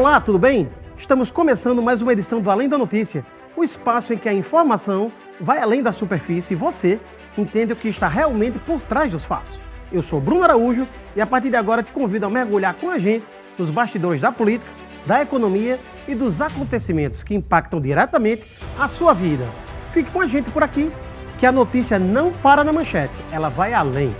Olá, tudo bem? Estamos começando mais uma edição do Além da Notícia, o espaço em que a informação vai além da superfície e você entende o que está realmente por trás dos fatos. Eu sou Bruno Araújo e a partir de agora te convido a mergulhar com a gente nos bastidores da política, da economia e dos acontecimentos que impactam diretamente a sua vida. Fique com a gente por aqui, que a notícia não para na manchete, ela vai além.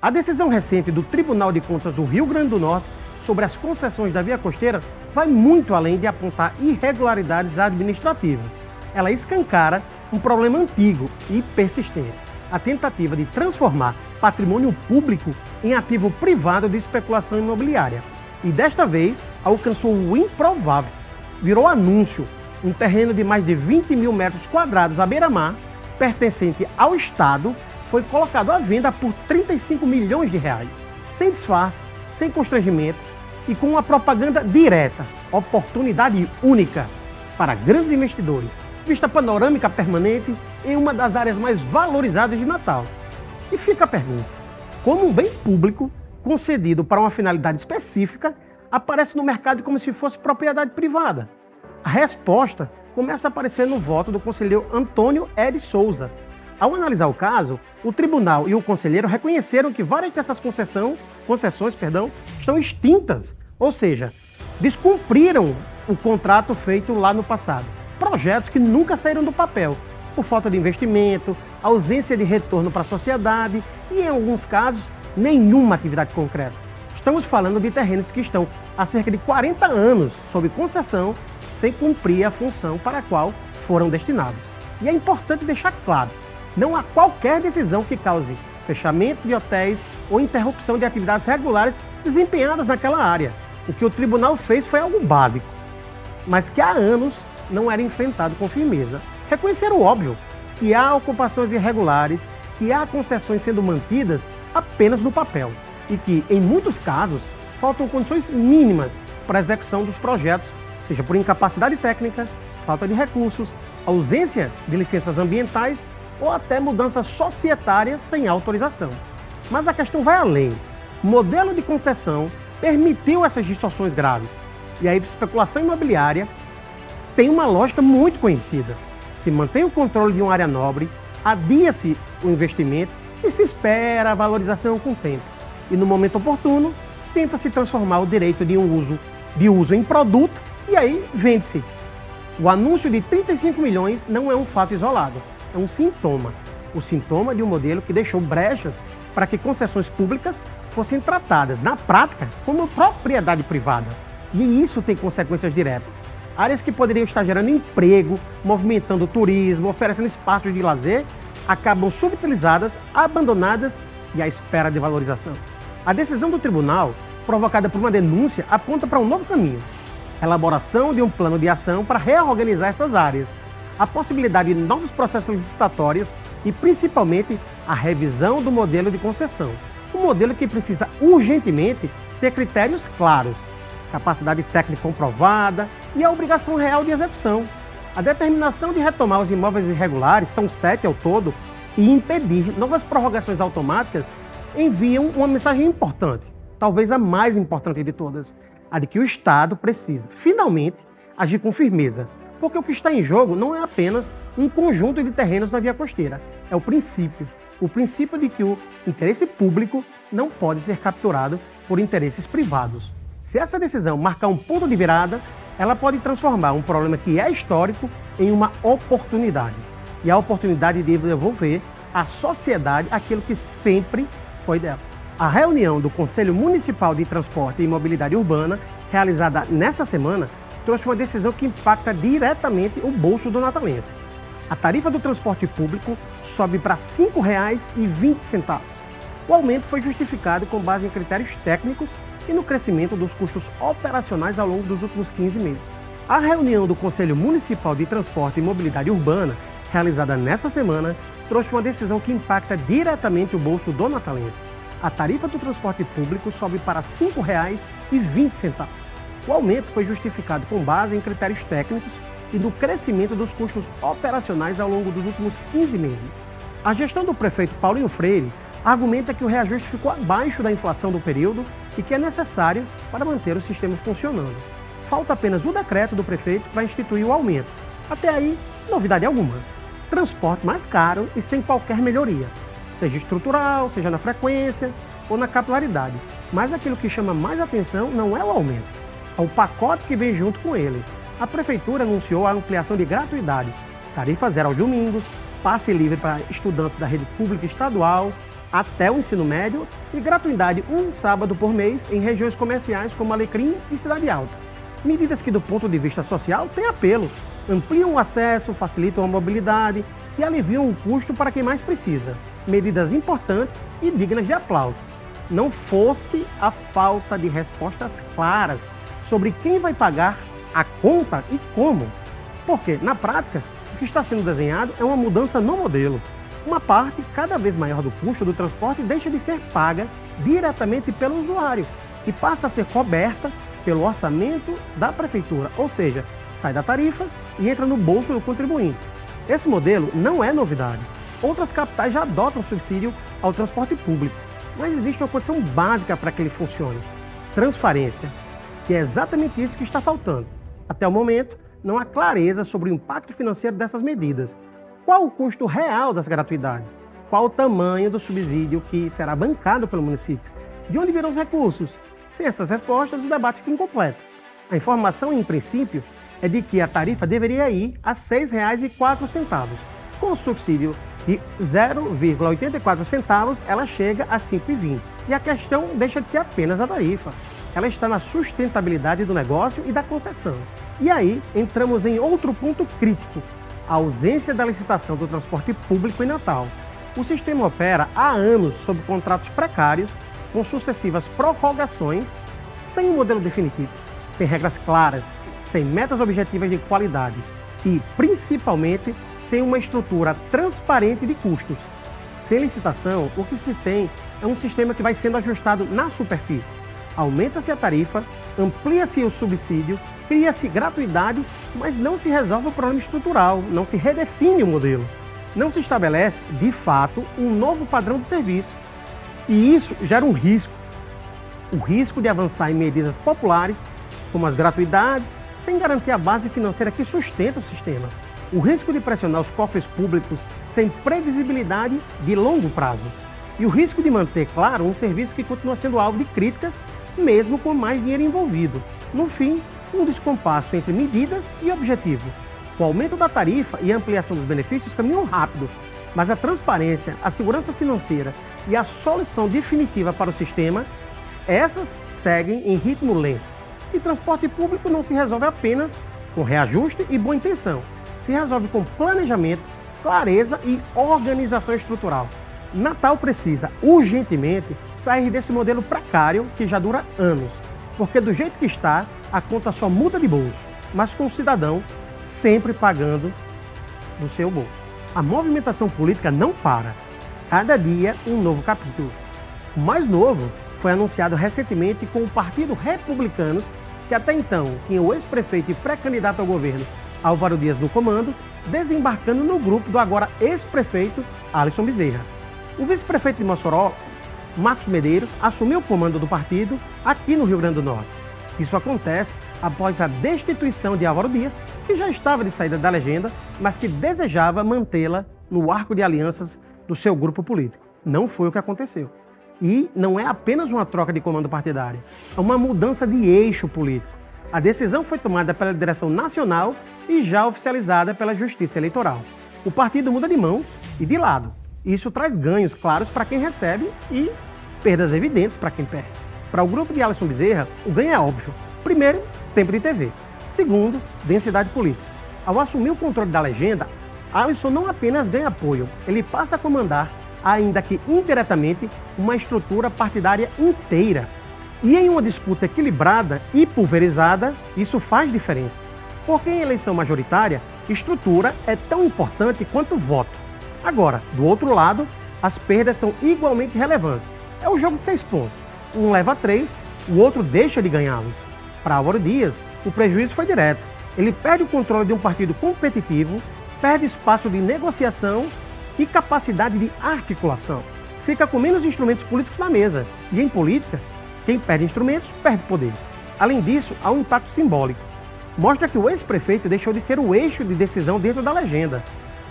A decisão recente do Tribunal de Contas do Rio Grande do Norte sobre as concessões da via costeira vai muito além de apontar irregularidades administrativas. Ela escancara um problema antigo e persistente: a tentativa de transformar patrimônio público em ativo privado de especulação imobiliária. E desta vez alcançou o improvável. Virou anúncio: um terreno de mais de 20 mil metros quadrados à beira-mar, pertencente ao Estado, foi colocado à venda por 35 milhões de reais, sem disfarce, sem constrangimento e com uma propaganda direta, oportunidade única para grandes investidores, vista panorâmica permanente em uma das áreas mais valorizadas de Natal. E fica a pergunta: como um bem público concedido para uma finalidade específica aparece no mercado como se fosse propriedade privada? A resposta começa a aparecer no voto do conselheiro Antônio Ed Souza. Ao analisar o caso, o tribunal e o conselheiro reconheceram que várias dessas concessões estão extintas, ou seja, descumpriram o contrato feito lá no passado. Projetos que nunca saíram do papel, por falta de investimento, ausência de retorno para a sociedade e, em alguns casos, nenhuma atividade concreta. Estamos falando de terrenos que estão há cerca de 40 anos sob concessão, sem cumprir a função para a qual foram destinados. E é importante deixar claro: não há qualquer decisão que cause fechamento de hotéis ou interrupção de atividades regulares desempenhadas naquela área. O que o tribunal fez foi algo básico, mas que há anos não era enfrentado com firmeza. Reconhecer o óbvio, que há ocupações irregulares, que há concessões sendo mantidas apenas no papel e que, em muitos casos, faltam condições mínimas para a execução dos projetos, seja por incapacidade técnica, falta de recursos, ausência de licenças ambientais ou até mudanças societárias sem autorização. Mas a questão vai além. O modelo de concessão permitiu essas distorções graves. E a especulação imobiliária tem uma lógica muito conhecida. Se mantém o controle de uma área nobre, adia-se o investimento e se espera a valorização com o tempo. E no momento oportuno, tenta-se transformar o direito de uso em produto e aí vende-se. O anúncio de 35 milhões não é um fato isolado. É um sintoma. O sintoma de um modelo que deixou brechas para que concessões públicas fossem tratadas, na prática, como propriedade privada. E isso tem consequências diretas. Áreas que poderiam estar gerando emprego, movimentando o turismo, oferecendo espaços de lazer, acabam subutilizadas, abandonadas e à espera de valorização. A decisão do tribunal, provocada por uma denúncia, aponta para um novo caminho: elaboração de um plano de ação para reorganizar essas áreas, a possibilidade de novos processos licitatórios e, principalmente, a revisão do modelo de concessão. Um modelo que precisa urgentemente ter critérios claros, capacidade técnica comprovada e a obrigação real de execução. A determinação de retomar os imóveis irregulares, são 7 ao todo, e impedir novas prorrogações automáticas enviam uma mensagem importante, talvez a mais importante de todas: a de que o Estado precisa, finalmente, agir com firmeza. Porque o que está em jogo não é apenas um conjunto de terrenos na via costeira, é o princípio de que o interesse público não pode ser capturado por interesses privados. Se essa decisão marcar um ponto de virada, ela pode transformar um problema que é histórico em uma oportunidade. E a oportunidade de devolver à sociedade aquilo que sempre foi dela. A reunião do Conselho Municipal de Transporte e Mobilidade Urbana, realizada nessa semana, trouxe uma decisão que impacta diretamente o bolso do natalense. A tarifa do transporte público sobe para R$ 5,20. O aumento foi justificado com base em critérios técnicos e no crescimento dos custos operacionais ao longo dos últimos 15 meses. A reunião do Conselho Municipal de Transporte e Mobilidade Urbana, realizada nessa semana, trouxe uma decisão que impacta diretamente o bolso do natalense. A tarifa do transporte público sobe para R$ 5,20. O aumento foi justificado com base em critérios técnicos e do crescimento dos custos operacionais ao longo dos últimos 15 meses. A gestão do prefeito Paulinho Freire argumenta que o reajuste ficou abaixo da inflação do período e que é necessário para manter o sistema funcionando. Falta apenas o decreto do prefeito para instituir o aumento. Até aí, novidade alguma. Transporte mais caro e sem qualquer melhoria, seja estrutural, seja na frequência ou na capilaridade. Mas aquilo que chama mais atenção não é o aumento, é o pacote que vem junto com ele. A prefeitura anunciou a ampliação de gratuidades, tarifa zero aos domingos, passe livre para estudantes da rede pública estadual até o ensino médio e gratuidade um sábado por mês em regiões comerciais como Alecrim e Cidade Alta. Medidas que, do ponto de vista social, têm apelo, ampliam o acesso, facilitam a mobilidade e aliviam o custo para quem mais precisa. Medidas importantes e dignas de aplauso. Não fosse a falta de respostas claras sobre quem vai pagar a conta e como. Porque, na prática, o que está sendo desenhado é uma mudança no modelo. Uma parte cada vez maior do custo do transporte deixa de ser paga diretamente pelo usuário e passa a ser coberta pelo orçamento da prefeitura, ou seja, sai da tarifa e entra no bolso do contribuinte. Esse modelo não é novidade. Outras capitais já adotam subsídio ao transporte público, mas existe uma condição básica para que ele funcione: transparência, que é exatamente isso que está faltando. Até o momento, não há clareza sobre o impacto financeiro dessas medidas. Qual o custo real das gratuidades? Qual o tamanho do subsídio que será bancado pelo município? De onde virão os recursos? Sem essas respostas, o debate fica incompleto. A informação, em princípio, é de que a tarifa deveria ir a R$ 6,04. Com o subsídio de 0,84 centavos, ela chega a R$ 5,20. E a questão deixa de ser apenas a tarifa. Ela está na sustentabilidade do negócio e da concessão. E aí, entramos em outro ponto crítico: a ausência da licitação do transporte público em Natal. O sistema opera há anos sob contratos precários, com sucessivas prorrogações, sem um modelo definitivo, sem regras claras, sem metas objetivas de qualidade e, principalmente, sem uma estrutura transparente de custos. Sem licitação, o que se tem é um sistema que vai sendo ajustado na superfície. Aumenta-se a tarifa, amplia-se o subsídio, cria-se gratuidade, mas não se resolve o problema estrutural, não se redefine o modelo. Não se estabelece, de fato, um novo padrão de serviço. E isso gera um risco. O risco de avançar em medidas populares, como as gratuidades, sem garantir a base financeira que sustenta o sistema. O risco de pressionar os cofres públicos sem previsibilidade de longo prazo. E o risco de manter, claro, um serviço que continua sendo alvo de críticas, mesmo com mais dinheiro envolvido. No fim, um descompasso entre medidas e objetivo. O aumento da tarifa e a ampliação dos benefícios caminham rápido, mas a transparência, a segurança financeira e a solução definitiva para o sistema, essas seguem em ritmo lento. E transporte público não se resolve apenas com reajuste e boa intenção. Se resolve com planejamento, clareza e organização estrutural. Natal precisa, urgentemente, sair desse modelo precário que já dura anos, porque do jeito que está, a conta só muda de bolso, mas com o cidadão sempre pagando do seu bolso. A movimentação política não para. Cada dia um novo capítulo. O mais novo foi anunciado recentemente com o Partido Republicanos, que até então tinha o ex-prefeito e pré-candidato ao governo Álvaro Dias no comando, desembarcando no grupo do agora ex-prefeito Alisson Bezerra. O vice-prefeito de Mossoró, Marcos Medeiros, assumiu o comando do partido aqui no Rio Grande do Norte. Isso acontece após a destituição de Álvaro Dias, que já estava de saída da legenda, mas que desejava mantê-la no arco de alianças do seu grupo político. Não foi o que aconteceu. E não é apenas uma troca de comando partidário, é uma mudança de eixo político. A decisão foi tomada pela direção nacional e já oficializada pela Justiça Eleitoral. O partido muda de mãos e de lado. Isso traz ganhos claros para quem recebe e perdas evidentes para quem perde. Para o grupo de Alisson Bezerra, o ganho é óbvio. Primeiro, tempo de TV. Segundo, densidade política. Ao assumir o controle da legenda, Alisson não apenas ganha apoio, ele passa a comandar, ainda que indiretamente, uma estrutura partidária inteira. E em uma disputa equilibrada e pulverizada, isso faz diferença. Porque em eleição majoritária, estrutura é tão importante quanto voto. Agora, do outro lado, as perdas são igualmente relevantes. É o jogo de 6 pontos. Um leva 3, o outro deixa de ganhá-los. Para Álvaro Dias, o prejuízo foi direto. Ele perde o controle de um partido competitivo, perde espaço de negociação e capacidade de articulação. Fica com menos instrumentos políticos na mesa. E em política, quem perde instrumentos, perde poder. Além disso, há um impacto simbólico. Mostra que o ex-prefeito deixou de ser o eixo de decisão dentro da legenda.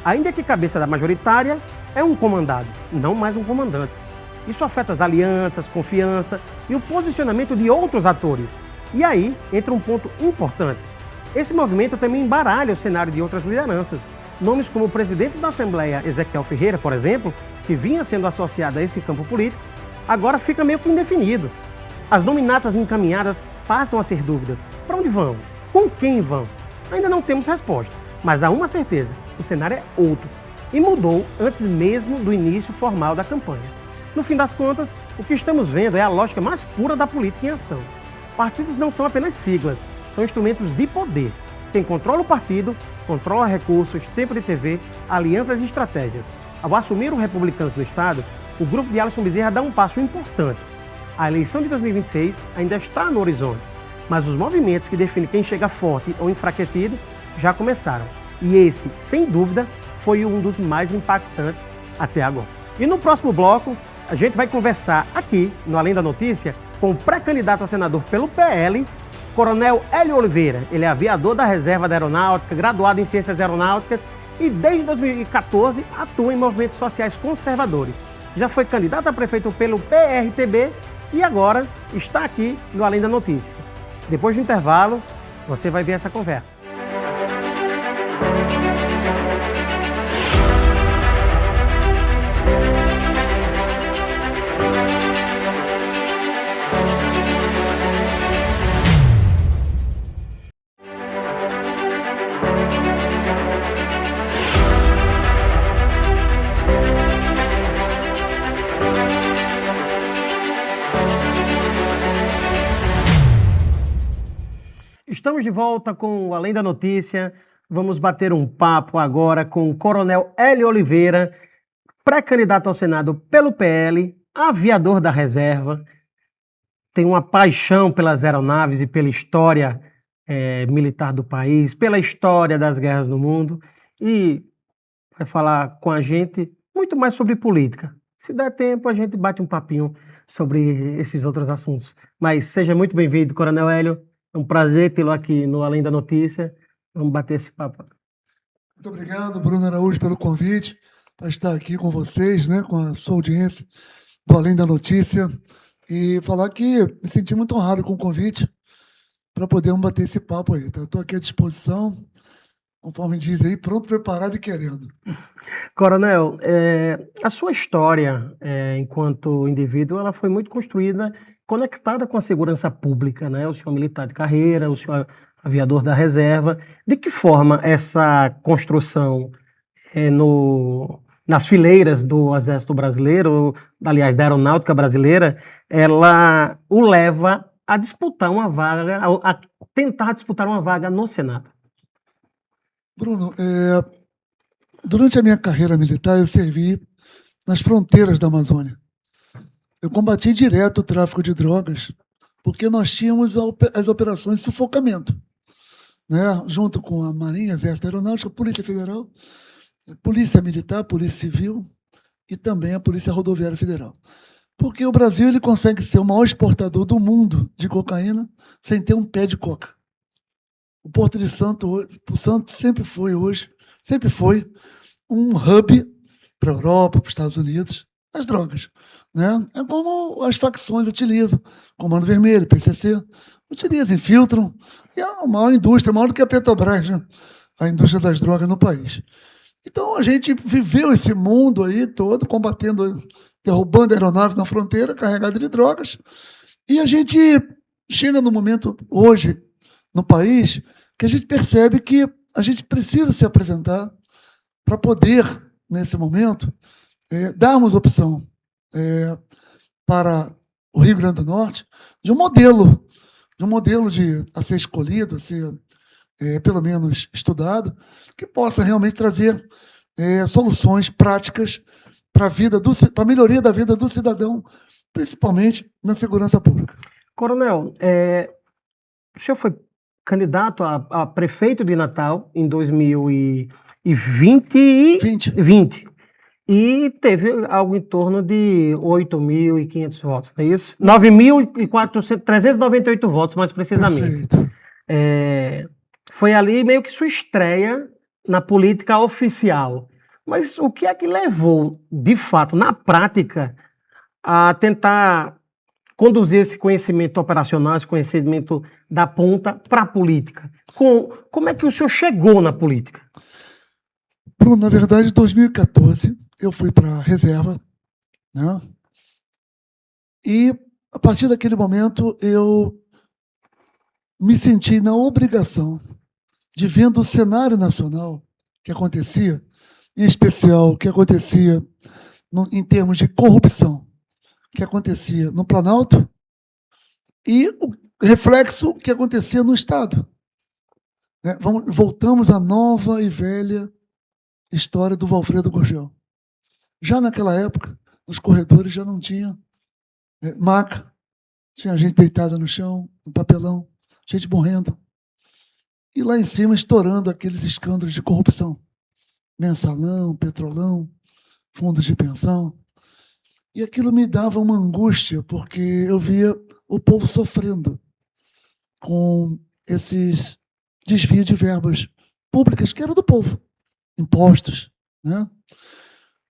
Ainda que cabeça da majoritária, é um comandado, não mais um comandante. Isso afeta as alianças, confiança e o posicionamento de outros atores. E aí entra um ponto importante. Esse movimento também embaralha o cenário de outras lideranças. Nomes como o presidente da Assembleia, Ezequiel Ferreira, por exemplo, que vinha sendo associado a esse campo político, agora fica meio que indefinido. As nominatas encaminhadas passam a ser dúvidas. Para onde vão? Com quem vão? Ainda não temos resposta, mas há uma certeza, o cenário é outro. E mudou antes mesmo do início formal da campanha. No fim das contas, o que estamos vendo é a lógica mais pura da política em ação. Partidos não são apenas siglas, são instrumentos de poder. Quem controla o partido, controla recursos, tempo de TV, alianças e estratégias. Ao assumir o Republicanos no Estado, o grupo de Alisson Bezerra dá um passo importante. A eleição de 2026 ainda está no horizonte, mas os movimentos que definem quem chega forte ou enfraquecido já começaram. E esse, sem dúvida, foi um dos mais impactantes até agora. E no próximo bloco, a gente vai conversar aqui, no Além da Notícia, com o pré-candidato a senador pelo PL, Coronel Hélio Oliveira. Ele é aviador da Reserva da Aeronáutica, graduado em Ciências Aeronáuticas e desde 2014 atua em movimentos sociais conservadores. Já foi candidato a prefeito pelo PRTB e agora está aqui no Além da Notícia. Depois do intervalo, você vai ver essa conversa. Estamos de volta com o Além da Notícia. Vamos bater um papo agora com o Coronel Hélio Oliveira, pré-candidato ao Senado pelo PL, aviador da reserva, tem uma paixão pelas aeronaves e pela história militar do país, pela história das guerras no mundo e vai falar com a gente muito mais sobre política. Se der tempo, a gente bate um papinho sobre esses outros assuntos. Mas seja muito bem-vindo, Coronel Hélio. É um prazer tê-lo aqui no Além da Notícia. Vamos bater esse papo. Muito obrigado, Bruno Araújo, pelo convite para estar aqui com vocês, né, com a sua audiência do Além da Notícia e falar que me senti muito honrado com o convite para podermos bater esse papo aí. Estou aqui à disposição, conforme diz aí, pronto, preparado e querendo. Coronel, a sua história enquanto indivíduo, ela foi muito construída, conectada com a segurança pública, né? O senhor é militar de carreira, o senhor é aviador da reserva. De que forma essa construção nas fileiras do Exército Brasileiro, aliás, da Aeronáutica Brasileira, ela o leva a disputar uma vaga, a tentar disputar uma vaga no Senado? Bruno, durante a minha carreira militar, eu servi nas fronteiras da Amazônia. Eu combati direto o tráfico de drogas, porque nós tínhamos as operações de sufocamento, né? Junto com a Marinha, Exército Aeronáutica, Polícia Federal, Polícia Militar, Polícia Civil e também a Polícia Rodoviária Federal. Porque o Brasil ele consegue ser o maior exportador do mundo de cocaína sem ter um pé de coca. O Porto de Santos sempre foi um hub para a Europa, para os Estados Unidos, das drogas, né? É como as facções utilizam, Comando Vermelho, PCC, utilizam, infiltram, e é a maior indústria, maior do que a Petrobras, né? A indústria das drogas no país. Então a gente viveu esse mundo aí todo, combatendo, derrubando aeronaves na fronteira, carregada de drogas, e a gente chega no momento, hoje, no país, que a gente percebe que a gente precisa se apresentar para poder, nesse momento, darmos opção para o Rio Grande do Norte de um modelo a ser escolhido, a ser pelo menos estudado, que possa realmente trazer soluções práticas para a melhoria da vida do cidadão, principalmente na segurança pública. Coronel, o senhor foi candidato a prefeito de Natal em 2020 e teve algo em torno de 8.500 votos, não é isso? 398 votos, mais precisamente. Perfeito. Foi ali meio que sua estreia na política oficial. Mas o que é que levou, de fato, na prática, a tentar conduzir esse conhecimento operacional, esse conhecimento da ponta para a política? Como é que o senhor chegou na política? Bruno, na verdade, em 2014, eu fui para a reserva, né? E, a partir daquele momento, eu me senti na obrigação de, vendo o cenário nacional que acontecia, em especial o que acontecia em termos de corrupção, que acontecia no Planalto e o reflexo que acontecia no Estado. Né? Voltamos à nova e velha história do Valfredo Gurgel. Já naquela época, nos corredores já não tinha maca, tinha gente deitada no chão, no papelão, gente morrendo. E lá em cima estourando aqueles escândalos de corrupção. Mensalão, petrolão, fundos de pensão. E aquilo me dava uma angústia, porque eu via o povo sofrendo com esses desvios de verbas públicas, que era do povo, impostos, né?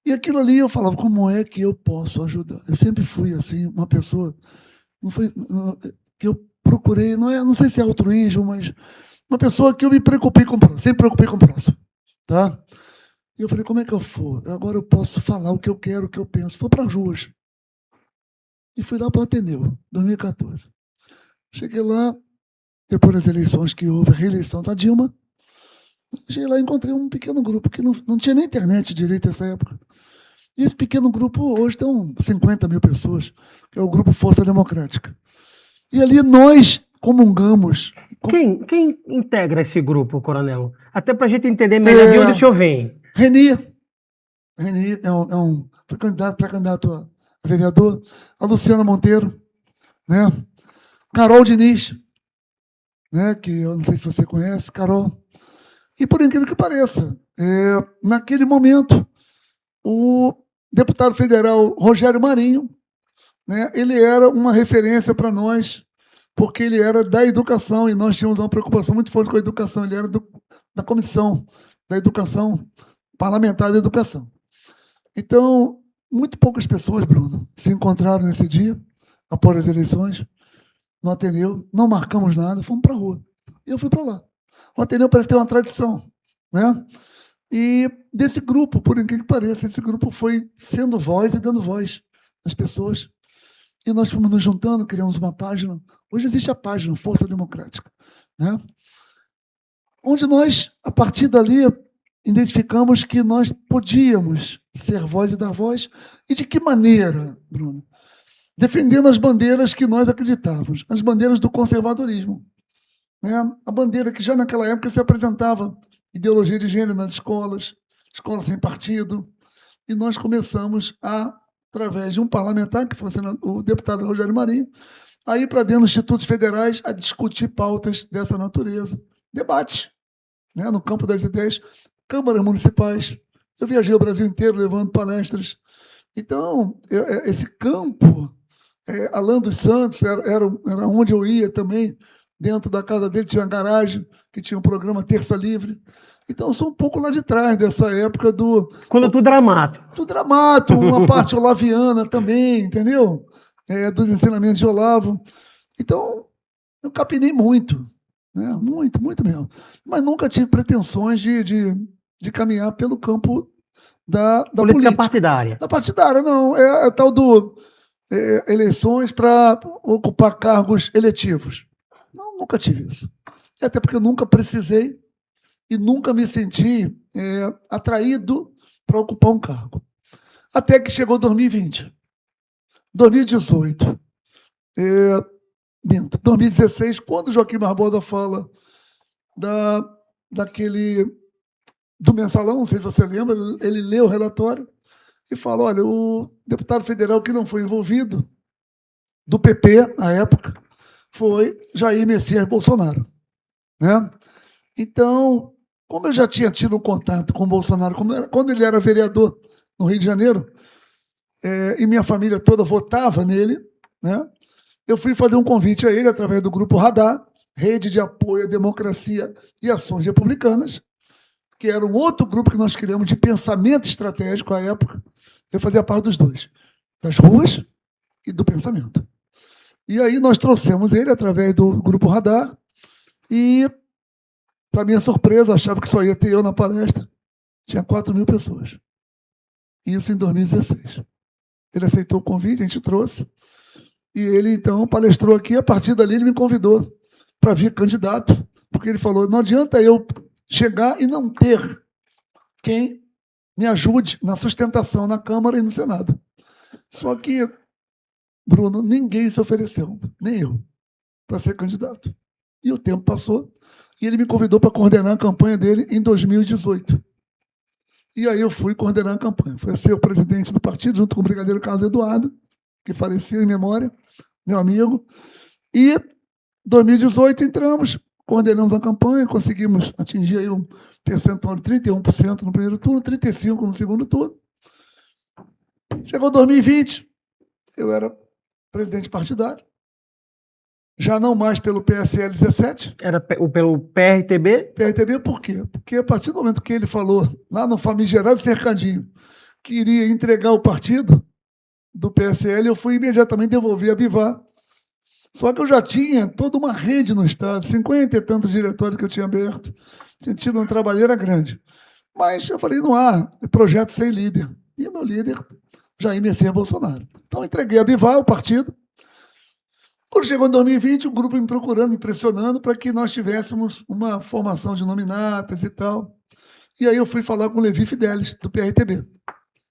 E aquilo ali eu falava, como é que eu posso ajudar? Eu sempre fui assim, uma pessoa, que eu procurei, não sei se é altruísmo, mas uma pessoa que eu me preocupei com o próximo, sempre preocupei com o próximo, tá? E eu falei, como é que eu for? Agora eu posso falar o que eu quero, o que eu penso. Fui para as ruas. E fui lá para o Ateneu, 2014. Cheguei lá, depois das eleições que houve, a reeleição da Dilma, cheguei lá e encontrei um pequeno grupo que não tinha nem internet direito nessa época. E esse pequeno grupo hoje tem 50 mil pessoas, que é o Grupo Força Democrática. E ali nós comungamos. Quem integra esse grupo, coronel? Até para a gente entender melhor de onde o senhor vem. Reni foi pré-candidato a vereador. A Luciana Monteiro, né? Carol Diniz, né? Que eu não sei se você conhece, Carol. E por incrível que pareça, naquele momento, o deputado federal Rogério Marinho, né? Ele era uma referência para nós, porque ele era da educação e nós tínhamos uma preocupação muito forte com a educação. Ele era da comissão da educação, parlamentar da educação. Então, muito poucas pessoas, Bruno, se encontraram nesse dia, após as eleições, no Ateneu. Não marcamos nada, fomos para a rua. E eu fui para lá. O Ateneu parece ter uma tradição, né? E desse grupo, por incrível que pareça, esse grupo foi sendo voz e dando voz às pessoas. E nós fomos nos juntando, criamos uma página. Hoje existe a página Força Democrática, né? Onde nós, a partir dali, identificamos que nós podíamos ser voz e dar voz. E de que maneira, Bruno? Defendendo as bandeiras que nós acreditávamos, as bandeiras do conservadorismo, né? A bandeira que já naquela época se apresentava ideologia de gênero nas escolas, escola sem partido, e nós começamos através de um parlamentar, que foi o deputado Rogério Marinho, a ir para dentro dos institutos federais a discutir pautas dessa natureza. Debate, né, no campo das ideias, câmaras municipais. Eu viajei o Brasil inteiro levando palestras. Então, esse campo, Alan dos Santos, era onde eu ia também. Dentro da casa dele tinha uma garagem, que tinha um programa Terça Livre. Então, eu sou um pouco lá de trás dessa época do... Quando do Dramato. Do Dramato, uma parte olaviana também, entendeu? Dos ensinamentos de Olavo. Então, eu capinei muito, né? Muito mesmo. Mas nunca tive pretensões de caminhar pelo campo da política partidária. Da partidária, não. É tal do eleições para ocupar cargos eletivos. Não, nunca tive isso. E até porque eu nunca precisei e nunca me senti atraído para ocupar um cargo. Até que chegou 2020. 2018. 2016, quando o Joaquim Barbosa fala do mensalão, não sei se você lembra, ele lê o relatório e fala, olha, o deputado federal que não foi envolvido, do PP, na época, foi Jair Messias Bolsonaro. né? Então, como eu já tinha tido um contato com o Bolsonaro, quando ele era vereador no Rio de Janeiro, e minha família toda votava nele, né? Eu fui fazer um convite a ele através do Grupo Radar, Rede de Apoio à Democracia e Ações Republicanas, que era um outro grupo que nós criamos de pensamento estratégico à época. Eu fazia parte dos dois, das ruas e do pensamento. E aí nós trouxemos ele através do Grupo Radar e, para minha surpresa, achava que só ia ter eu na palestra. Tinha 4.000 pessoas. Isso em 2016. Ele aceitou o convite, a gente trouxe. E ele, então, palestrou aqui. A partir dali, ele me convidou para vir candidato, porque ele falou, não adianta eu chegar e não ter quem me ajude na sustentação na Câmara e no Senado. Só que, Bruno, ninguém se ofereceu, nem eu, para ser candidato. E o tempo passou, e ele me convidou para coordenar a campanha dele em 2018. E aí eu fui coordenar a campanha. Fui ser o presidente do partido, junto com o brigadeiro Carlos Eduardo, que faleceu em memória, meu amigo. E em 2018 entramos, coordenamos a campanha, conseguimos atingir aí um percentual de 31% no primeiro turno, 35% no segundo turno. Chegou 2020, eu era presidente partidário, já não mais pelo PSL 17. Era pelo PRTB? PRTB por quê? Porque a partir do momento que ele falou, lá no famigerado cercadinho, que iria entregar o partido do PSL, eu fui imediatamente devolver a Bivar. Só que eu já tinha toda uma rede no Estado, 50 e tantos diretórios que eu tinha aberto, tinha tido uma trabalheira grande. Mas eu falei, não há projeto sem líder. E o meu líder, Jair Messias Bolsonaro. Então, entreguei a Bivar, o partido. Quando chegou em 2020, o grupo me procurando, me pressionando para que nós tivéssemos uma formação de nominatas e tal. E aí eu fui falar com o Levi Fidelis, do PRTB.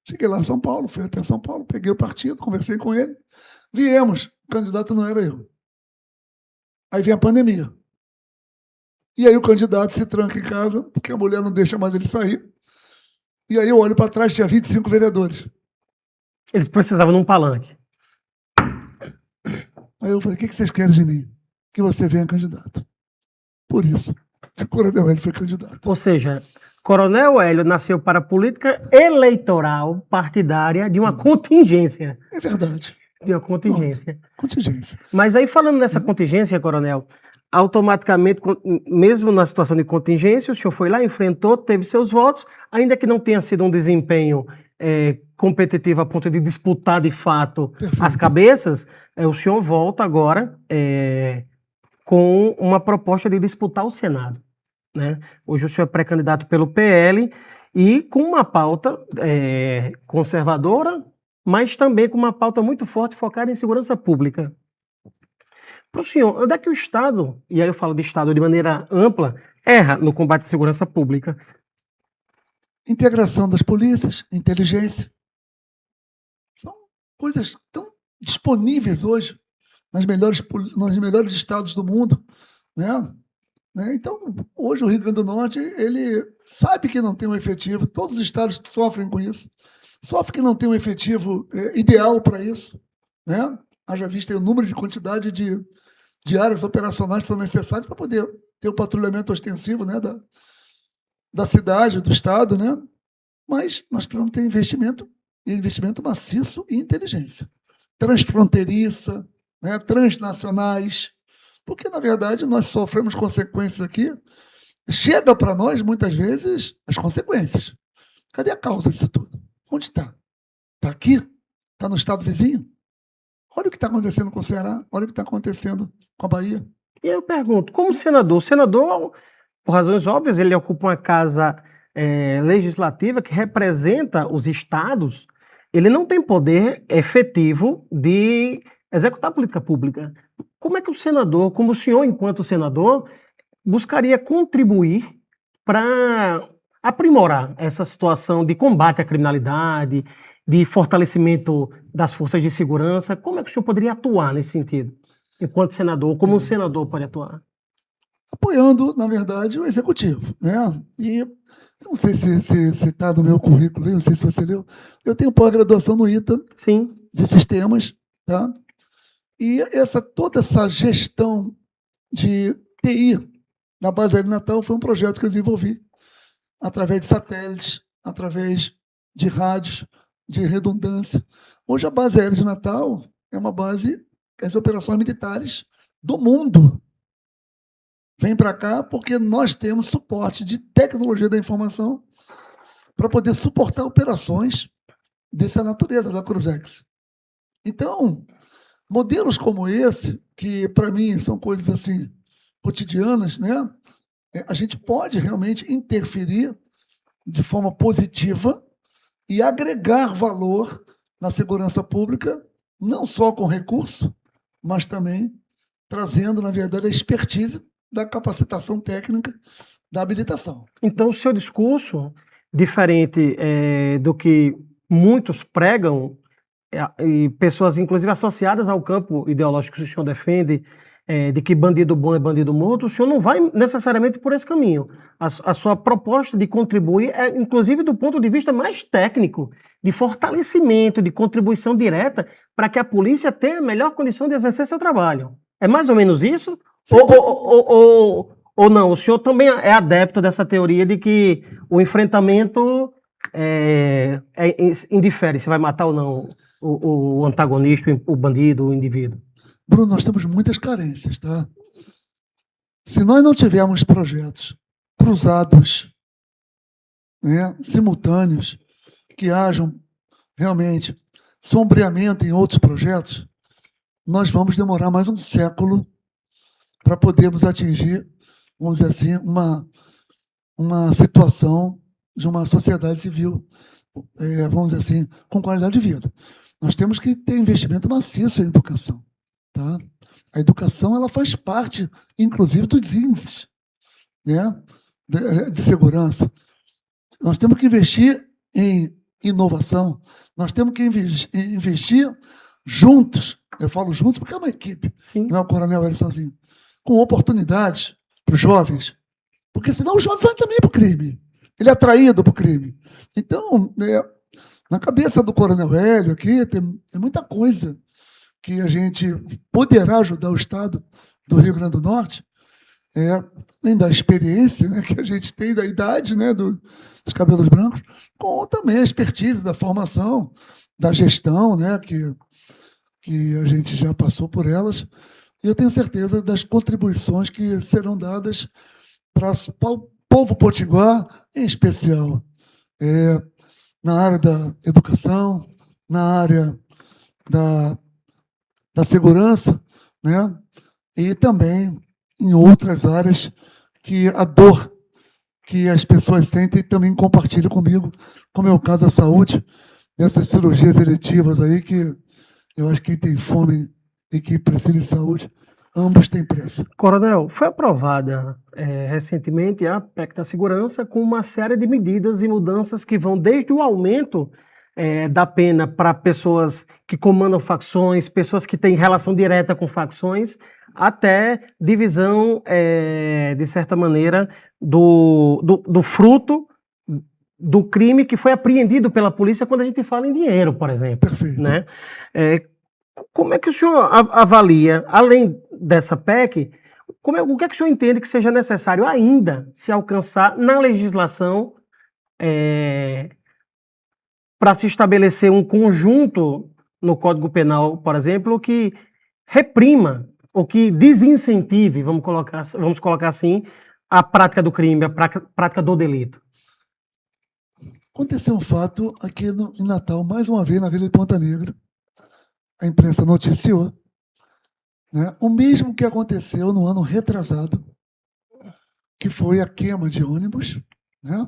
Cheguei lá em São Paulo, fui até São Paulo, peguei o partido, conversei com ele. Viemos, o candidato não era eu. Aí vem a pandemia. E aí o candidato se tranca em casa, porque a mulher não deixa mais ele sair. E aí eu olho para trás, tinha 25 vereadores. Eles precisavam de um palanque. Aí eu falei, o que vocês querem de mim? Que você venha candidato. Por isso, que o Coronel Hélio foi candidato. Ou seja, Coronel Hélio nasceu para a política eleitoral partidária de uma contingência. É verdade. De uma contingência. Pronto. Contingência. Mas aí, falando nessa contingência, Coronel, automaticamente, mesmo na situação de contingência, o senhor foi lá, enfrentou, teve seus votos, ainda que não tenha sido um desempenho competitivo a ponto de disputar de fato Perfeito. as cabeças, o senhor volta agora com uma proposta de disputar o Senado, né? Hoje o senhor é pré-candidato pelo PL e com uma pauta conservadora, mas também com uma pauta muito forte focada em segurança pública. Para o senhor, onde é que o Estado, e aí eu falo de Estado de maneira ampla, erra no combate à segurança pública? Integração das polícias, inteligência. São coisas tão disponíveis hoje nos melhores estados do mundo, né? Então, hoje o Rio Grande do Norte, ele sabe que não tem um efetivo, todos os estados sofrem com isso, sofrem que não tem um efetivo ideal para isso, né? Haja vista o número de quantidade de áreas operacionais que são necessárias para poder ter o patrulhamento ostensivo, né, da cidade, do estado, né? Mas nós precisamos ter investimento maciço e inteligência. Transfronteiriça, né, transnacionais, porque, na verdade, nós sofremos consequências aqui. Chega para nós, muitas vezes, as consequências. Cadê a causa disso tudo? Onde está? Está aqui? Está no estado vizinho? Olha o que está acontecendo com o Ceará, olha o que está acontecendo com a Bahia. E aí eu pergunto, como senador, o senador, por razões óbvias, ele ocupa uma casa legislativa que representa os estados, ele não tem poder efetivo de executar a política pública. Como é que o senador, como o senhor, enquanto senador, buscaria contribuir para aprimorar essa situação de combate à criminalidade, de fortalecimento das forças de segurança? Como é que o senhor poderia atuar nesse sentido, enquanto senador? Como um senador pode atuar? Apoiando, na verdade, o executivo, né? E não sei se está no meu currículo, não sei se você leu. Eu tenho pós-graduação no ITA, sim, de sistemas, tá? E toda essa gestão de TI, na base aérea de Natal foi um projeto que eu desenvolvi através de satélites, através de rádios, de redundância. Hoje a base aérea de Natal é uma base, as operações militares do mundo vêm para cá porque nós temos suporte de tecnologia da informação para poder suportar operações dessa natureza, da Cruzex. Então, modelos como esse, que para mim são coisas assim cotidianas, né? A gente pode realmente interferir de forma positiva e agregar valor na segurança pública, não só com recurso, mas também trazendo, na verdade, a expertise da capacitação técnica da habilitação. Então, o seu discurso, diferente do que muitos pregam, e pessoas, inclusive, associadas ao campo ideológico que o senhor defende, de que bandido bom é bandido morto, o senhor não vai necessariamente por esse caminho. A sua proposta de contribuir é, inclusive, do ponto de vista mais técnico, de fortalecimento, de contribuição direta, para que a polícia tenha a melhor condição de exercer seu trabalho. É mais ou menos isso? Ou não? O senhor também é adepto dessa teoria de que o enfrentamento indifere se vai matar ou não o antagonista, o bandido, o indivíduo? Bruno, nós temos muitas carências, tá? Se nós não tivermos projetos cruzados, né, simultâneos, que hajam realmente sombreamento em outros projetos, nós vamos demorar mais um século para podermos atingir, vamos dizer assim, uma situação de uma sociedade civil, vamos dizer assim, com qualidade de vida. Nós temos que ter investimento maciço em educação. Tá? A educação ela faz parte, inclusive, dos índices, né, de segurança. Nós temos que investir em inovação, nós temos que investir juntos, eu falo juntos porque é uma equipe, Sim. Não é o coronel ele sozinho, com oportunidades para os jovens, porque senão o jovem vai também para o crime, ele é atraído para o crime. Então, na cabeça do coronel Hélio aqui tem muita coisa que a gente poderá ajudar o Estado do Rio Grande do Norte, além da experiência, né, que a gente tem, da idade, né, dos cabelos brancos, com também a expertise da formação, da gestão, né, que a gente já passou por elas, e eu tenho certeza das contribuições que serão dadas para o povo potiguar, em especial, na área da educação, na área da segurança, né? E também em outras áreas que a dor que as pessoas sentem também compartilham comigo, como é o caso da saúde, dessas cirurgias eletivas aí, que eu acho que quem tem fome e que precisa de saúde, ambos têm pressa. Coronel, foi aprovada recentemente a PEC da Segurança com uma série de medidas e mudanças que vão desde o aumento da pena para pessoas que comandam facções, pessoas que têm relação direta com facções, até divisão, de certa maneira, do fruto do crime que foi apreendido pela polícia quando a gente fala em dinheiro, por exemplo. Perfeito. Né? Como é que o senhor avalia, além dessa PEC, o que é que o senhor entende que seja necessário ainda se alcançar na legislação para se estabelecer um conjunto no Código Penal, por exemplo, que reprima ou que desincentive, vamos colocar assim, a prática do crime, a prática do delito? Aconteceu um fato aqui em Natal, mais uma vez, na Vila de Ponta Negra. A imprensa noticiou, né, o mesmo que aconteceu no ano retrasado, que foi a queima de ônibus, né,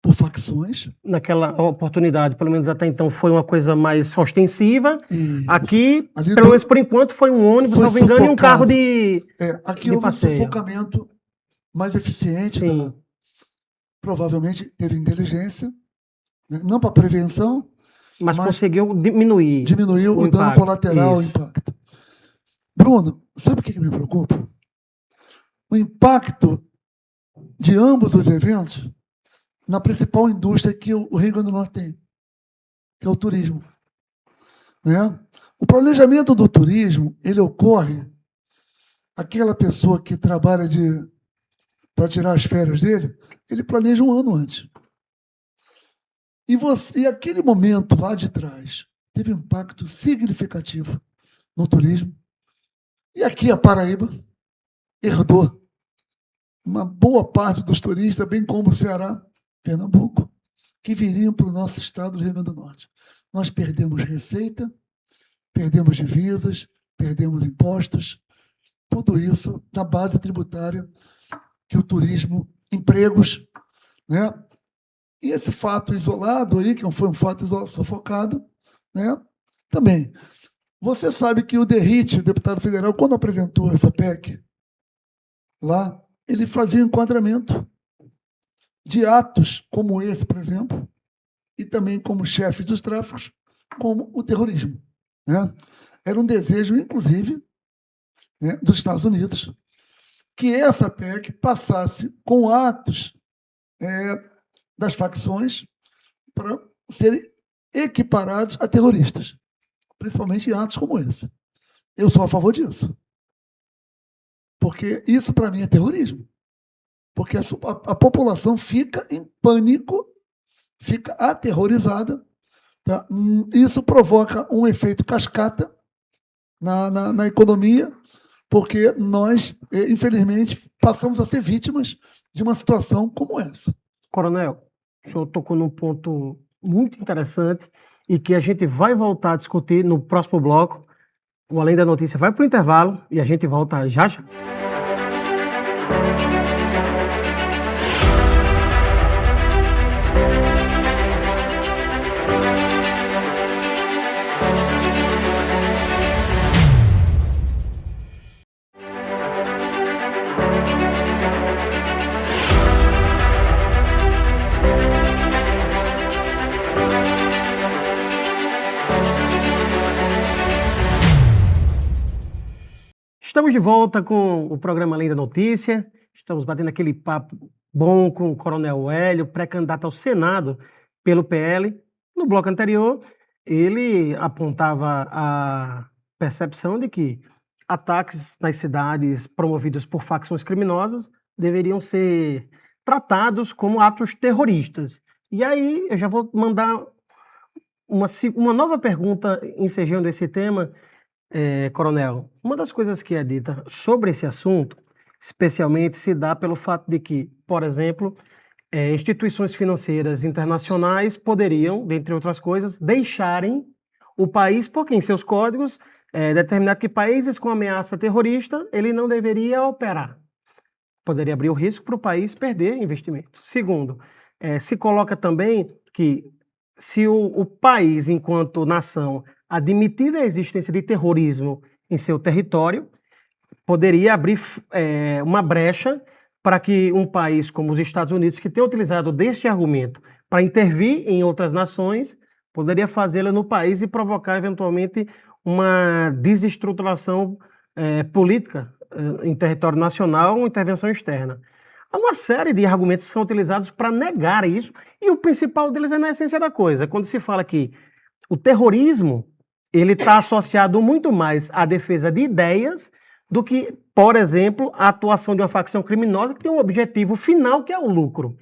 por facções. Naquela oportunidade, pelo menos até então, foi uma coisa mais ostensiva. Isso. Aqui, pelo menos por enquanto, foi um ônibus, salvo engano, e um carro de aqui de houve passeio. um sufocamento mais eficiente. Provavelmente teve inteligência, né, não para prevenção, mas conseguiu diminuir o dano colateral, o impacto. Bruno, sabe o que me preocupa? O impacto de ambos os eventos na principal indústria que o Rio Grande do Norte tem, que é o turismo. Né? O planejamento do turismo, ele ocorre, aquela pessoa que trabalha de para tirar as férias dele, ele planeja um ano antes. E aquele momento lá de trás teve um impacto significativo no turismo. E aqui a Paraíba herdou uma boa parte dos turistas, bem como o Ceará, Pernambuco, que viriam para o nosso estado do Rio Grande do Norte. Nós perdemos receita, perdemos divisas, perdemos impostos, tudo isso na base tributária que o turismo, empregos, né? E esse fato isolado aí, que foi um fato sufocado, né? Também. Você sabe que o Derrite, o deputado federal, quando apresentou essa PEC lá, ele fazia um enquadramento de atos como esse, por exemplo, e também como chefes dos tráficos, como o terrorismo, né? Era um desejo, inclusive, né, dos Estados Unidos, que essa PEC passasse com atos das facções para serem equiparados a terroristas, principalmente em atos como esse. Eu sou a favor disso. Porque isso, para mim, é terrorismo. Porque a população fica em pânico, fica aterrorizada. Tá? Isso provoca um efeito cascata na economia, porque nós, infelizmente, passamos a ser vítimas de uma situação como essa. Coronel, o senhor tocou num ponto muito interessante e que a gente vai voltar a discutir no próximo bloco. O Além da Notícia vai para o intervalo e a gente volta já já. Estamos de volta com o programa Além da Notícia. Estamos batendo aquele papo bom com o Coronel Hélio, pré-candidato ao Senado pelo PL. No bloco anterior, ele apontava a percepção de que ataques nas cidades promovidos por facções criminosas deveriam ser tratados como atos terroristas. E aí eu já vou mandar uma nova pergunta ensejando esse tema. Coronel, uma das coisas que é dita sobre esse assunto, especialmente se dá pelo fato de que, por exemplo, instituições financeiras internacionais poderiam, dentre outras coisas, deixarem o país, porque em seus códigos é determinado que países com ameaça terrorista ele não deveria operar. Poderia abrir o risco para o país perder investimento. Segundo, se coloca também que se o país, enquanto nação, admitir a existência de terrorismo em seu território, poderia abrir uma brecha para que um país como os Estados Unidos, que tem utilizado deste argumento para intervir em outras nações, poderia fazê-lo no país e provocar, eventualmente, uma desestruturação política em território nacional ou intervenção externa. Há uma série de argumentos que são utilizados para negar isso, e o principal deles é na essência da coisa. Quando se fala que o terrorismo ele está associado muito mais à defesa de ideias do que, por exemplo, a atuação de uma facção criminosa que tem um objetivo final, que é o lucro.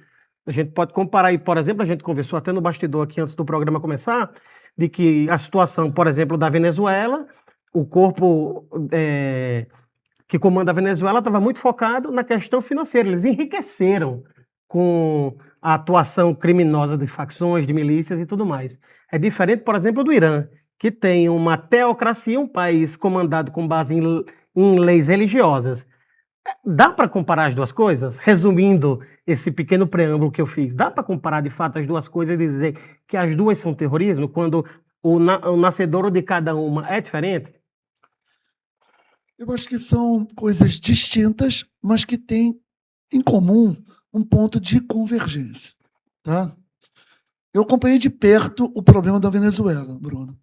A gente pode comparar aí, por exemplo, a gente conversou até no bastidor aqui antes do programa começar, de que a situação, por exemplo, da Venezuela, o corpo que comanda a Venezuela estava muito focado na questão financeira. Eles enriqueceram com a atuação criminosa de facções, de milícias e tudo mais. É diferente, por exemplo, do Irã, que tem uma teocracia, um país comandado com base em leis religiosas. Dá para comparar as duas coisas? Resumindo esse pequeno preâmbulo que eu fiz, dá para comparar de fato as duas coisas e dizer que as duas são terrorismo, quando o nascedouro de cada uma é diferente? Eu acho que são coisas distintas, mas que têm em comum um ponto de convergência. Tá? Eu acompanhei de perto o problema da Venezuela, Bruno.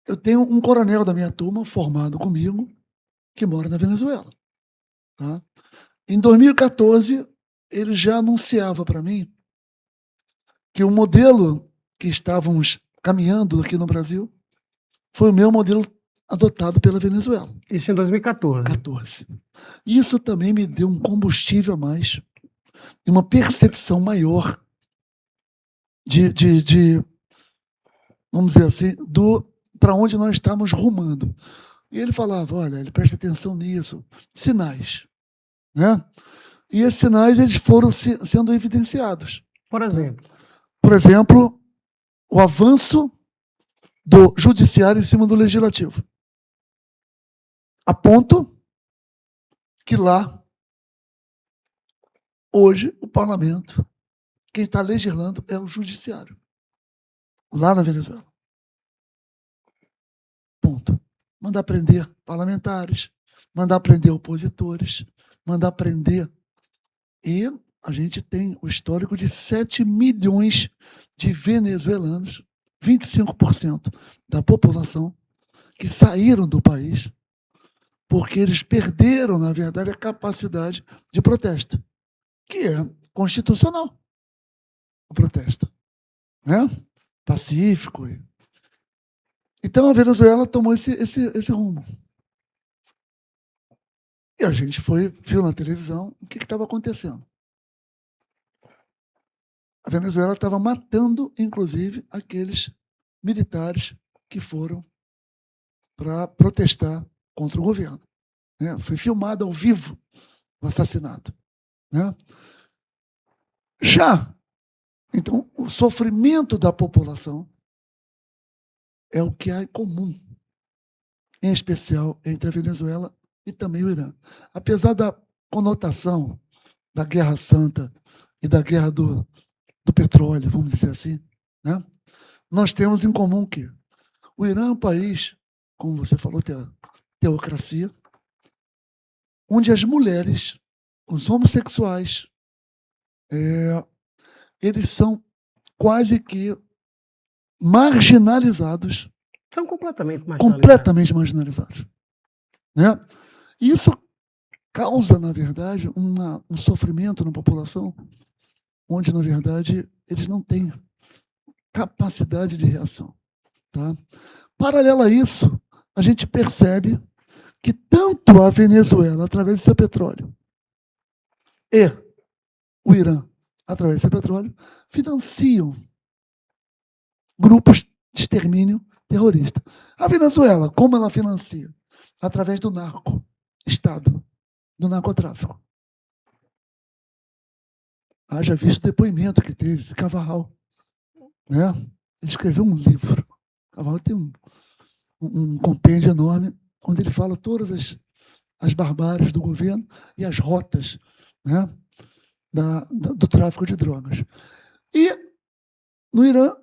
Eu tenho um coronel da minha turma, formado comigo, que mora na Venezuela. Tá? Em 2014, ele já anunciava para mim que o modelo que estávamos caminhando aqui no Brasil foi o meu modelo adotado pela Venezuela. Isso em 2014. 14. Isso também me deu um combustível a mais e uma percepção maior de vamos dizer assim, para onde nós estamos rumando. E ele falava, olha, ele presta atenção nisso, sinais, né? E esses sinais eles foram sendo evidenciados. Por exemplo? Por exemplo, o avanço do judiciário em cima do legislativo. A ponto que lá, hoje, o parlamento, quem está legislando é o judiciário. Lá na Venezuela. Ponto. Mandar prender parlamentares, mandar prender opositores, mandar prender. E a gente tem o histórico de 7 milhões de venezuelanos, 25% da população, que saíram do país porque eles perderam, na verdade, a capacidade de protesto, que é constitucional, o protesto, né? Pacífico. Então a Venezuela tomou esse rumo. E a gente viu na televisão o que estava acontecendo. A Venezuela estava matando, inclusive, aqueles militares que foram para protestar contra o governo. Né? Foi filmado ao vivo o assassinato. Né? Já, então, o sofrimento da população é o que há em comum, em especial entre a Venezuela e também o Irã. Apesar da conotação da Guerra Santa e da guerra do petróleo, vamos dizer assim, né? Nós temos em comum que o Irã é um país, como você falou, teocracia, onde as mulheres, os homossexuais, eles são quase que marginalizados. São completamente marginalizados. Né? Isso causa, na verdade, um sofrimento na população, onde, na verdade, eles não têm capacidade de reação. Tá? Paralelo a isso, a gente percebe que tanto a Venezuela, através do seu petróleo, e o Irã, através do seu petróleo, financiam grupos de extermínio terrorista. A Venezuela, como ela financia? Através do Estado, do narcotráfico. Haja visto o depoimento que teve de Carvajal. Né? Ele escreveu um livro. Carvajal tem um compêndio enorme, onde ele fala todas as barbáries do governo e as rotas, né, do tráfico de drogas. E, no Irã,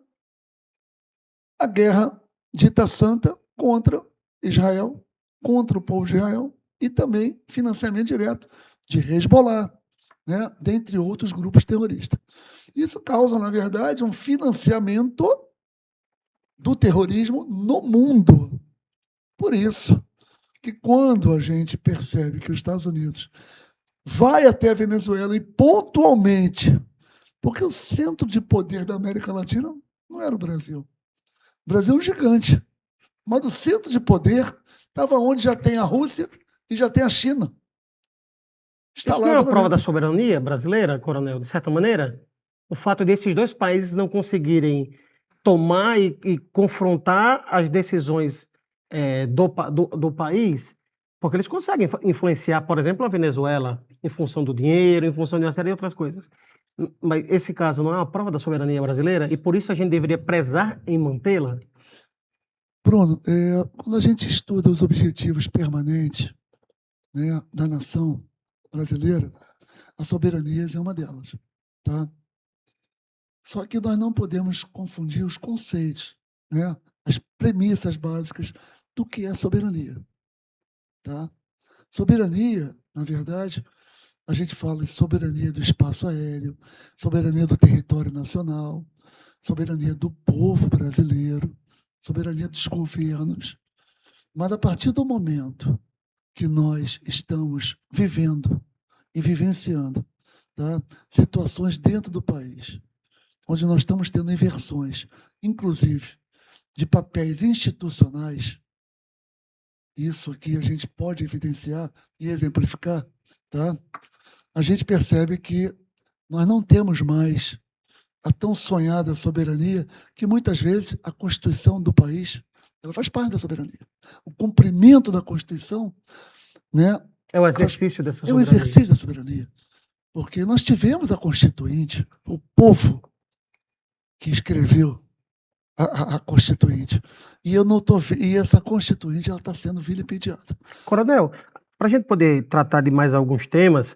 a guerra dita santa contra Israel, contra o povo de Israel, e também financiamento direto de Hezbollah, né, dentre outros grupos terroristas. Isso causa, na verdade, um financiamento do terrorismo no mundo. Por isso que quando a gente percebe que os Estados Unidos vai até a Venezuela e pontualmente, porque o centro de poder da América Latina não era o Brasil. O Brasil é um gigante, mas o centro de poder estava onde já tem a Rússia e já tem a China. Isso não é uma prova da soberania brasileira, coronel, de certa maneira? O fato desses dois países não conseguirem tomar e confrontar as decisões do país, porque eles conseguem influenciar, por exemplo, a Venezuela em função do dinheiro, em função de uma série de outras coisas. Mas esse caso não é uma prova da soberania brasileira e por isso a gente deveria prezar em mantê-la? Bruno, quando a gente estuda os objetivos permanentes, né, da nação brasileira, a soberania é uma delas. Tá? Só que nós não podemos confundir os conceitos, né, as premissas básicas do que é soberania. Tá? Soberania, na verdade, a gente fala de soberania do espaço aéreo, soberania do território nacional, soberania do povo brasileiro, soberania dos governos. Mas a partir do momento que nós estamos vivendo e vivenciando, tá, situações dentro do país, onde nós estamos tendo inversões, inclusive de papéis institucionais, isso aqui a gente pode evidenciar e exemplificar, tá? A gente percebe que nós não temos mais a tão sonhada soberania, que muitas vezes a Constituição do país, ela faz parte da soberania. O cumprimento da Constituição, né, É o exercício dessa soberania. é o exercício da soberania. Porque nós tivemos a Constituinte, o povo que escreveu a Constituinte. E eu não tô, e essa Constituinte ela está sendo vilipendiada. Coronel, para a gente poder tratar de mais alguns temas,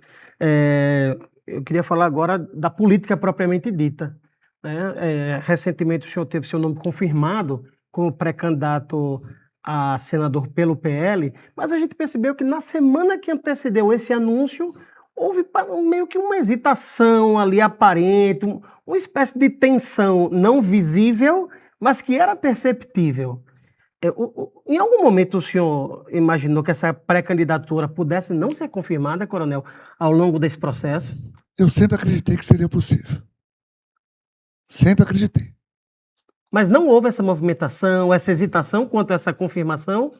eu queria falar agora da política propriamente dita, né? Recentemente o senhor teve seu nome confirmado como pré-candidato a senador pelo PL, mas a gente percebeu que na semana que antecedeu esse anúncio, houve meio que uma hesitação ali aparente, uma espécie de tensão não visível, mas que era perceptível. Em algum momento o senhor imaginou que essa pré-candidatura pudesse não ser confirmada, coronel, ao longo desse processo? Eu sempre acreditei que seria possível. Sempre acreditei. Mas não houve essa movimentação, essa hesitação quanto a essa confirmação?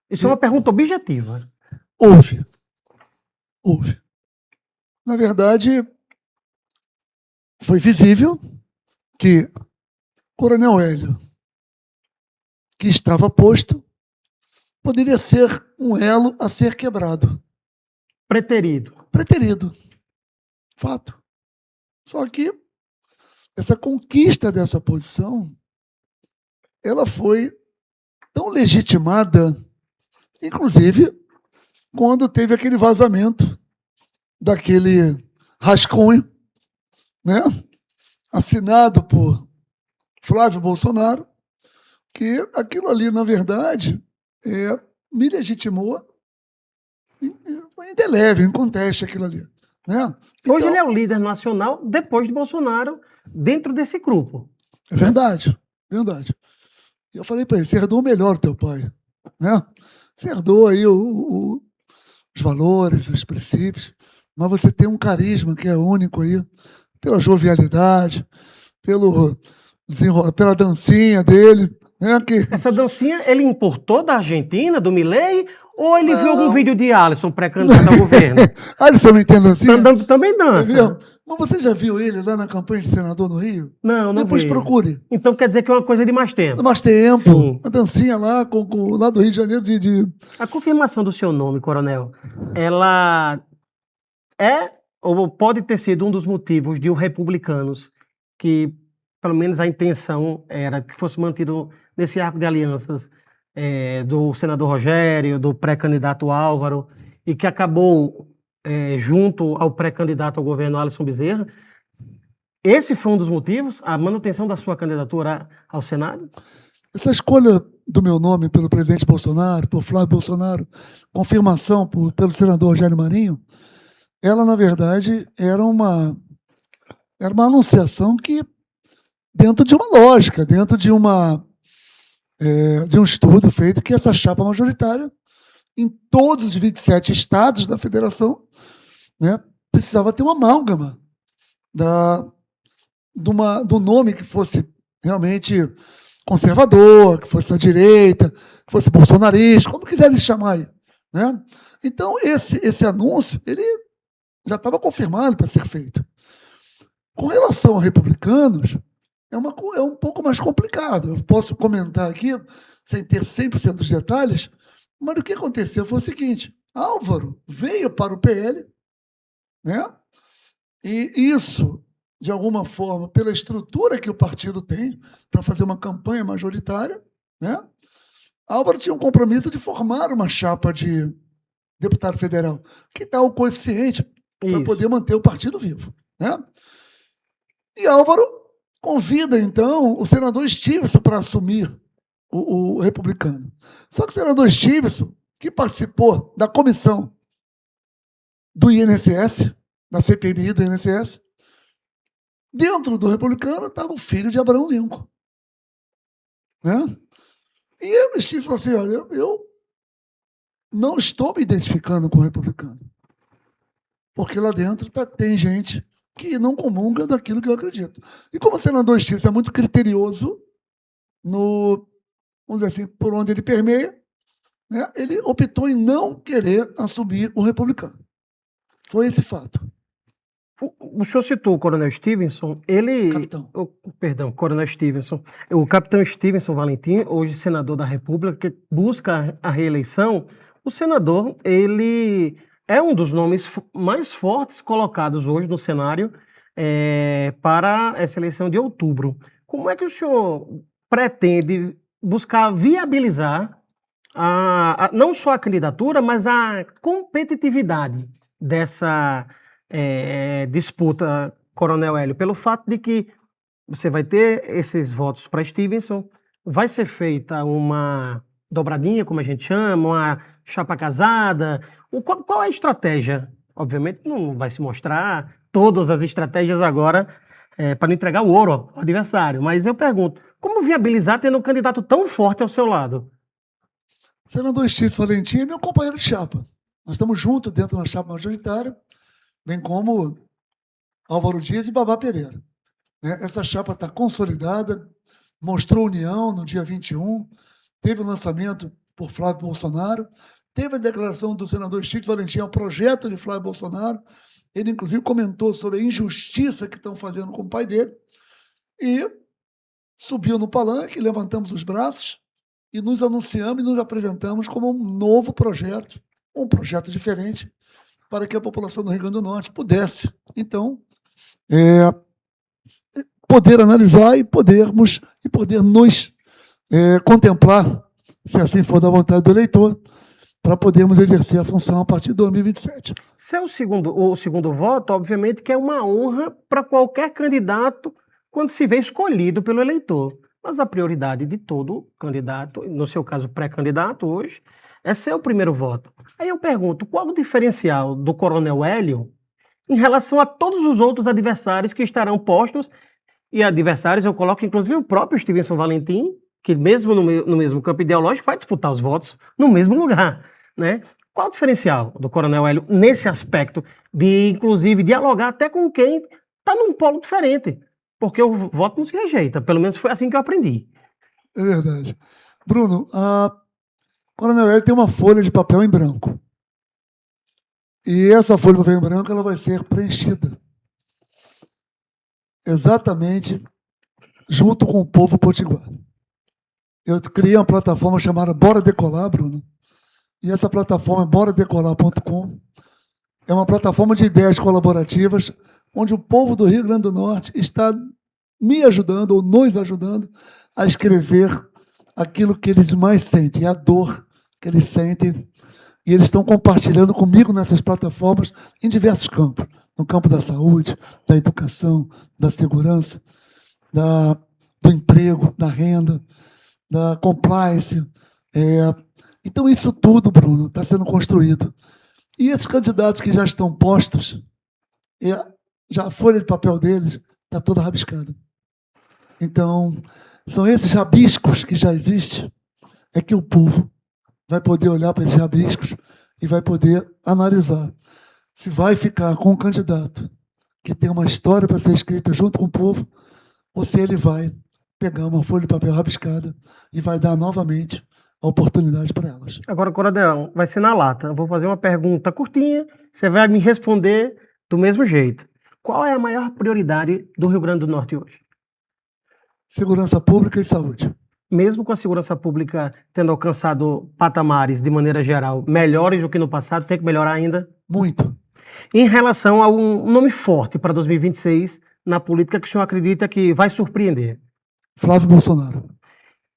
Isso é uma pergunta objetiva. Houve. Houve. Na verdade, foi visível que Coronel Hélio, que estava posto, poderia ser um elo a ser quebrado. Preterido. Preterido. Fato. Só que essa conquista dessa posição, ela foi tão legitimada, inclusive, quando teve aquele vazamento daquele rascunho, né, assinado por Flávio Bolsonaro, que aquilo ali, na verdade, me legitimou indelével, inconteste aquilo ali. Né? Então, hoje ele é o líder nacional, depois de Bolsonaro, dentro desse grupo. É verdade, verdade. E eu falei para ele, você herdou o melhor do teu pai. Né? Você herdou aí os valores, os princípios, mas você tem um carisma que é único aí, pela jovialidade, pela dancinha dele. Né? Essa dancinha ele importou da Argentina, do Milei, ou ele viu algum vídeo de Alisson pré-candidato ao governo? Alisson não entende dancinha? Também dança. Mas você já viu ele lá na campanha de senador no Rio? Não Depois vi. Procure. Então quer dizer que é uma coisa de mais tempo. Mais tempo. Sim. A dancinha lá, lá do Rio de Janeiro. A confirmação do seu nome, coronel, ela é ou pode ter sido um dos motivos de os republicanos, que pelo menos a intenção era que fosse mantido nesse arco de alianças do senador Rogério, do pré-candidato Álvaro, e que acabou junto ao pré-candidato ao governo Alisson Bezerra. Esse foi um dos motivos, a manutenção da sua candidatura ao Senado? Essa escolha do meu nome pelo presidente Bolsonaro, por Flávio Bolsonaro, confirmação pelo senador Rogério Marinho, ela, na verdade, era uma anunciação que, dentro de uma lógica, dentro de um estudo feito, que essa chapa majoritária, em todos os 27 estados da federação, né, precisava ter uma amálgama do nome que fosse realmente conservador, que fosse da direita, que fosse bolsonarista, como quiserem chamar aí. Né? Então, esse anúncio, ele já estava confirmado para ser feito. Com relação a republicanos, é um pouco mais complicado. Eu posso comentar aqui, sem ter 100% dos detalhes, mas o que aconteceu foi o seguinte: Álvaro veio para o PL, né? E isso, de alguma forma, pela estrutura que o partido tem para fazer uma campanha majoritária, né? Álvaro tinha um compromisso de formar uma chapa de deputado federal, que dá o coeficiente para poder manter o partido vivo, né? E Álvaro convida, então, o senador Stiveson para assumir o republicano. Só que o senador Stiveson, que participou da comissão do INSS, da CPMI do INSS, dentro do republicano estava o filho de Abraham Lincoln. Né? E o Stiveson falou assim, olha, eu não estou me identificando com o republicano, porque lá dentro tem gente que não comunga daquilo que eu acredito. E como o senador Stiveson é muito criterioso vamos dizer assim, por onde ele permeia, né, ele optou em não querer assumir o republicano. Foi esse fato. O senhor citou o Coronel Stevenson, ele... Capitão. Perdão, Coronel Stevenson. O capitão Stevenson Valentim, hoje senador da República, que busca a reeleição. O senador, ele é um dos nomes mais fortes colocados hoje no cenário para essa eleição de outubro. Como é que o senhor pretende buscar viabilizar não só a candidatura, mas a competitividade dessa disputa, Coronel Hélio, pelo fato de que você vai ter esses votos para Stevenson, vai ser feita uma dobradinha, como a gente chama, uma chapa casada. Qual é a estratégia? Obviamente não vai se mostrar todas as estratégias agora para não entregar o ouro ao adversário, mas eu pergunto, como viabilizar tendo um candidato tão forte ao seu lado? O senador Stevenson Valentim é meu companheiro de chapa. Nós estamos juntos dentro da chapa majoritária, bem como Álvaro Dias e Babá Pereira. Essa chapa está consolidada, mostrou união no dia 21, teve o lançamento por Flávio Bolsonaro, teve a declaração do senador Stevenson Valentim ao projeto de Flávio Bolsonaro, ele inclusive comentou sobre a injustiça que estão fazendo com o pai dele, e subiu no palanque, levantamos os braços e nos anunciamos e nos apresentamos como um novo projeto, um projeto diferente, para que a população do Rio Grande do Norte pudesse, então, poder analisar e poder nos contemplar, se assim for da vontade do eleitor, para podermos exercer a função a partir de 2027. O segundo voto, obviamente, que é uma honra para qualquer candidato quando se vê escolhido pelo eleitor. Mas a prioridade de todo candidato, no seu caso pré-candidato hoje, é ser o primeiro voto. Aí eu pergunto, qual o diferencial do Coronel Hélio em relação a todos os outros adversários que estarão postos? E adversários eu coloco inclusive o próprio Stevenson Valentim, que mesmo no mesmo campo ideológico vai disputar os votos no mesmo lugar, né? Qual o diferencial do Coronel Hélio nesse aspecto de, inclusive, dialogar até com quem está num polo diferente? Porque o voto não se rejeita, pelo menos foi assim que eu aprendi. É verdade. Bruno, a Coronel Hélio tem uma folha de papel em branco. E essa folha de papel em branco ela vai ser preenchida exatamente junto com o povo potiguar. Eu criei uma plataforma chamada Bora Decolar, Bruno, e essa plataforma é boradecolar.com. É uma plataforma de ideias colaborativas, onde o povo do Rio Grande do Norte está me ajudando, ou nos ajudando, a escrever aquilo que eles mais sentem, a dor que eles sentem, e eles estão compartilhando comigo nessas plataformas em diversos campos, no campo da saúde, da educação, da segurança, do emprego, da renda, da compliance. Então, isso tudo, Bruno, está sendo construído. E esses candidatos que já estão postos, já a folha de papel deles está toda rabiscada. Então, são esses rabiscos que já existem, é que o povo vai poder olhar para esses rabiscos e vai poder analisar se vai ficar com um candidato que tem uma história para ser escrita junto com o povo, ou se ele vai pegar uma folha de papel rabiscada e vai dar novamente a oportunidade para elas. Agora, Coronel, vai ser na lata. Eu vou fazer uma pergunta curtinha, você vai me responder do mesmo jeito. Qual é a maior prioridade do Rio Grande do Norte hoje? Segurança pública e saúde. Mesmo com a segurança pública tendo alcançado patamares, de maneira geral, melhores do que no passado, tem que melhorar ainda? Muito. Em relação a um nome forte para 2026 na política que o senhor acredita que vai surpreender? Flávio Bolsonaro.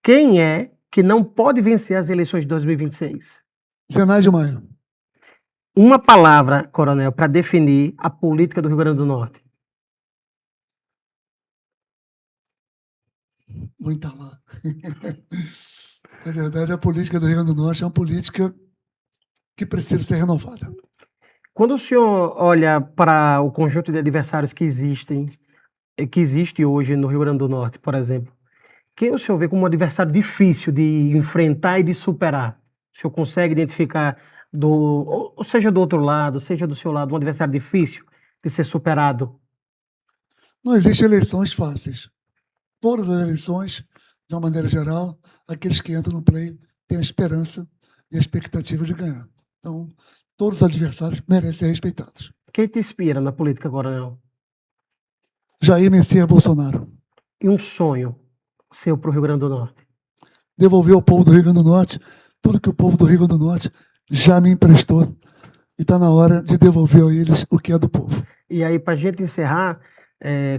Quem é que não pode vencer as eleições de 2026? Zenaide Maia. Uma palavra, Coronel, para definir a política do Rio Grande do Norte. Muita lá. Na verdade, a política do Rio Grande do Norte é uma política que precisa ser renovada. Quando o senhor olha para o conjunto de adversários que existe hoje no Rio Grande do Norte, por exemplo, quem o senhor vê como um adversário difícil de enfrentar e de superar? O senhor consegue identificar, ou seja do outro lado, seja do seu lado, um adversário difícil de ser superado? Não existem eleições fáceis. Todas as eleições, de uma maneira geral, aqueles que entram no play têm a esperança e a expectativa de ganhar. Então, todos os adversários merecem ser respeitados. Quem te inspira na política, coronel? Jair Messias Bolsonaro. E um sonho seu para o Rio Grande do Norte? Devolver ao povo do Rio Grande do Norte tudo que o povo do Rio Grande do Norte já me emprestou. E está na hora de devolver a eles o que é do povo. E aí, para a gente encerrar,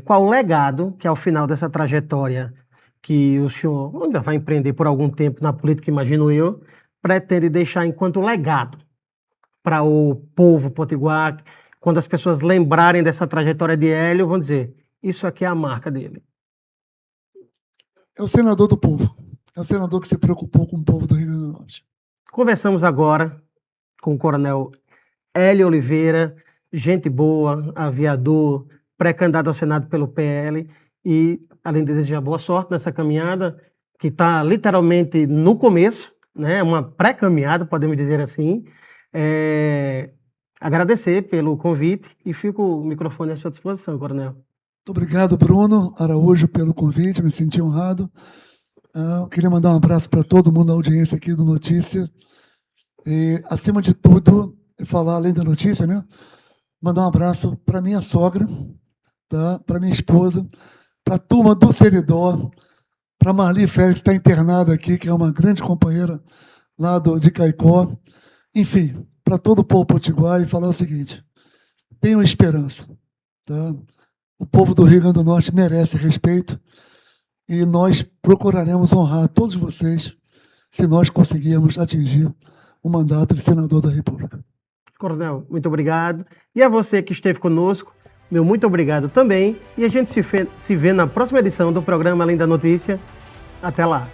qual o legado que ao final dessa trajetória que o senhor ainda vai empreender por algum tempo na política, imagino eu, pretende deixar enquanto legado para o povo potiguar, quando as pessoas lembrarem dessa trajetória de Hélio, vão dizer, isso aqui é a marca dele. É o senador do povo. É o senador que se preocupou com o povo do Rio Grande do Norte. Conversamos agora com o coronel Hélio Oliveira, gente boa, aviador, pré-candidato ao Senado pelo PL, e além de desejar boa sorte nessa caminhada, que está literalmente no começo, né? Uma pré-caminhada, podemos dizer assim. Agradecer pelo convite e fico o microfone à sua disposição, coronel. Muito obrigado, Bruno Araújo, pelo convite, me senti honrado. Eu queria mandar um abraço para todo mundo da audiência aqui do Notícia. E, acima de tudo, falar além da notícia, né? Mandar um abraço para minha sogra, tá? Para minha esposa, para a turma do Seridó, para Marli Félix, que está internada aqui, que é uma grande companheira lá de Caicó. Enfim, para todo o povo potiguar e falar o seguinte: tenham esperança, tá? O povo do Rio Grande do Norte merece respeito e nós procuraremos honrar todos vocês se nós conseguirmos atingir o mandato de senador da República. Coronel, muito obrigado. E a você que esteve conosco, meu muito obrigado também. E a gente se vê na próxima edição do programa Além da Notícia. Até lá.